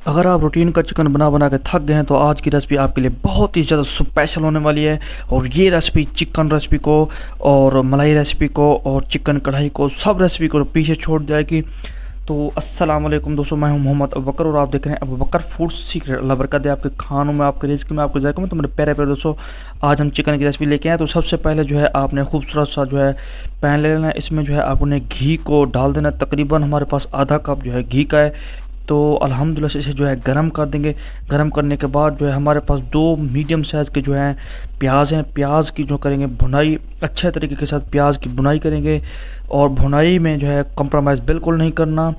अगर आप रूटीन का चिकन बना बना के थक गए हैं तो आज की रेसिपी आपके लिए बहुत ही ज़्यादा स्पेशल होने वाली है। और ये रेसिपी चिकन रेसिपी को और मलाई रेसिपी को और चिकन कढ़ाई को सब रेसिपी को पीछे छोड़ जाएगी। तो अस्सलाम वालेकुम दोस्तों, मैं हूं मोहम्मद अबू बकर और आप देख रहे हैं अबू बकर फूड सीक्रेट। अल्लाह बरकत दे आपके खानों में, आपके रिज़्क़ में, आपके जायकों में। तो मेरे प्यारे प्यारे दोस्तों, आज हम चिकन की रेसिपी लेके आए। तो सबसे पहले जो है आपने खूबसूरत सा जो है पैन ले लेना है। इसमें जो है आपने घी को डाल देना। तकरीबन हमारे पास आधा कप जो है घी का है। तो अल्हम्दुलिल्लाह से इसे जो है गरम कर देंगे। गरम करने के बाद जो है हमारे पास 2 मीडियम साइज़ के जो हैं प्याज हैं। प्याज की जो करेंगे भुनाई, अच्छे तरीके के साथ प्याज की भुनाई करेंगे। और भुनाई में जो है कंप्रोमाइज़ बिल्कुल नहीं करना,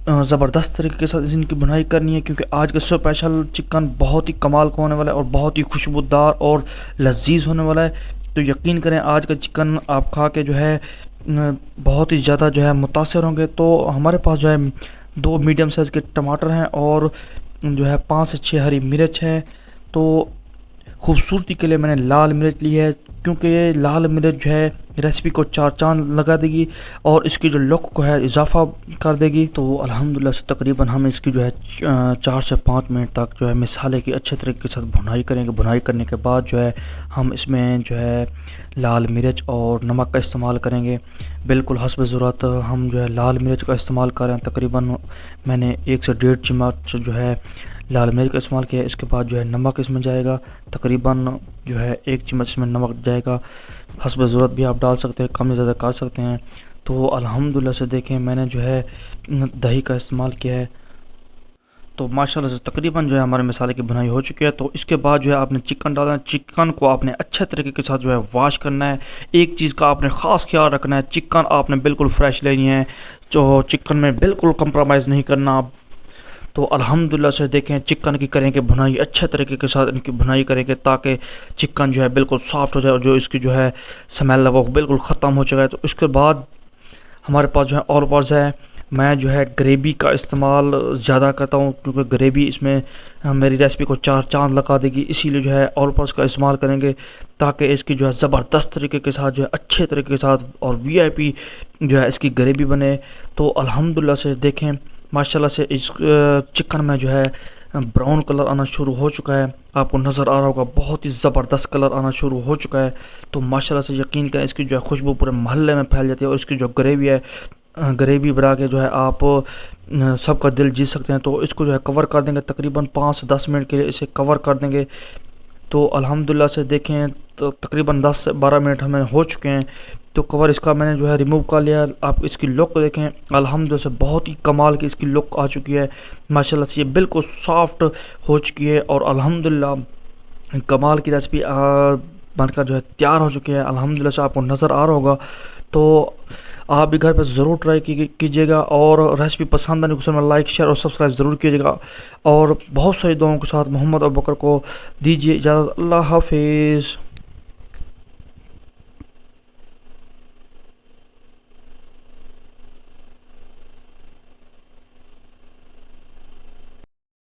ज़बरदस्त तरीके के साथ इनकी भुनाई करनी है, क्योंकि आज का स्पेशल चिकन बहुत ही कमाल का होने वाला है और बहुत ही खुशबूदार और लजीज होने वाला है। तो यकीन करें आज का चिकन आप खा के जो है बहुत ही ज़्यादा जो है मुतासर होंगे। तो हमारे पास जो है 2 मीडियम साइज़ के टमाटर हैं और जो है 5 से 6 हरी मिर्च है। तो खूबसूरती के लिए मैंने लाल मिर्च ली है, क्योंकि ये लाल मिर्च जो है रेसिपी को 4 चांद लगा देगी और इसकी जो लुक को है इजाफा कर देगी। तो अल्हम्दुलिल्लाह से तकरीबन हम इसकी जो है 4 से 5 मिनट तक जो है मसाले की अच्छे तरीके के साथ भुनाई करेंगे। भुनाई करने के बाद जो है हम इसमें जो है लाल मिर्च और नमक का इस्तेमाल करेंगे। बिल्कुल हस्ब ज़रूरत हम जो है लाल मिर्च का इस्तेमाल करें। तकरीबन मैंने 1 से 1.5 चम्मच जो है लाल मिर्च का इस्तेमाल किया है। इसके बाद जो है नमक इसमें जाएगा, तकरीबन जो है 1 चम्मच इसमें नमक जाएगा। हस्ब ज़रूरत भी आप डाल सकते हैं, कम या ज़्यादा कर सकते हैं। तो अल्हम्दुलिल्लाह से देखें मैंने जो है दही का इस्तेमाल किया है। तो माशाल्लाह से तकरीबन जो है हमारे मसाले की भुनाई हो चुकी है। तो इसके बाद जो है आपने चिकन डालना है। चिकन को आपने अच्छे तरीके के साथ जो है वॉश करना है। एक चीज़ का आपने ख़ास ख्याल रखना है, चिकन आपने बिल्कुल फ्रेश लेनी है। जो चिकन में बिल्कुल कंप्रोमाइज़ नहीं करना। तो अल्हम्दुलिल्लाह से देखें चिकन की करेंगे भुनाई, अच्छे तरीके के साथ इनकी भुनाई करेंगे ताकि चिकन जो है बिल्कुल सॉफ्ट हो जाए और जो इसकी जो है स्मेल है वो बिल्कुल ख़त्म हो चुका है। तो इसके बाद हमारे पास जो है और पर्स है। मैं जो है ग्रेवी का इस्तेमाल ज़्यादा करता हूँ, क्योंकि ग्रेवी इसमें मेरी रेसिपी को 4 चांद लगा देगी। इसीलिए जो है ऑल पर्स का इस्तेमाल करेंगे ताकि इसकी जो है ज़बरदस्त तरीके के साथ जो है अच्छे तरीके के साथ और वीआईपी जो है इसकी ग्रेवी बने। तो अल्हम्दुलिल्लाह से देखें माशाल्लाह से इस चिकन में जो है ब्राउन कलर आना शुरू हो चुका है। आपको नज़र आ रहा होगा बहुत ही ज़बरदस्त कलर आना शुरू हो चुका है। तो माशाल्लाह से यकीन करें इसकी जो है खुशबू पूरे मोहल्ले में फैल जाती है। और इसकी जो ग्रेवी है, ग्रेवी बना के जो है आप सबका दिल जीत सकते हैं। तो इसको जो है कवर कर देंगे, तकरीबन 5 से 10 मिनट के लिए इसे कवर कर देंगे। तो अल्हम्दुलिल्लाह से देखें तो तकरीबन 10 से 12 मिनट हमें हो चुके हैं। तो कवर इसका मैंने जो है रिमूव कर लिया। आप इसकी लुक देखें, अल्हम्दुलिल्लाह से बहुत ही कमाल की इसकी लुक आ चुकी है। माशाल्लाह से ये बिल्कुल सॉफ्ट हो चुकी है और अल्हम्दुलिल्लाह कमाल की रेसिपी बनकर जो है तैयार हो चुकी है। अल्हम्दुलिल्लाह से आपको नज़र आ रहा होगा। तो आप भी घर पर ज़रूर ट्राई कीजिएगा और रेसिपी पसंद आने को लाइक शेयर और सब्सक्राइब ज़रूर कीजिएगा। और बहुत सारी दुआओं के साथ मोहम्मद अबू बकर को दीजिए इजाज़त। अल्लाह हाफिज़।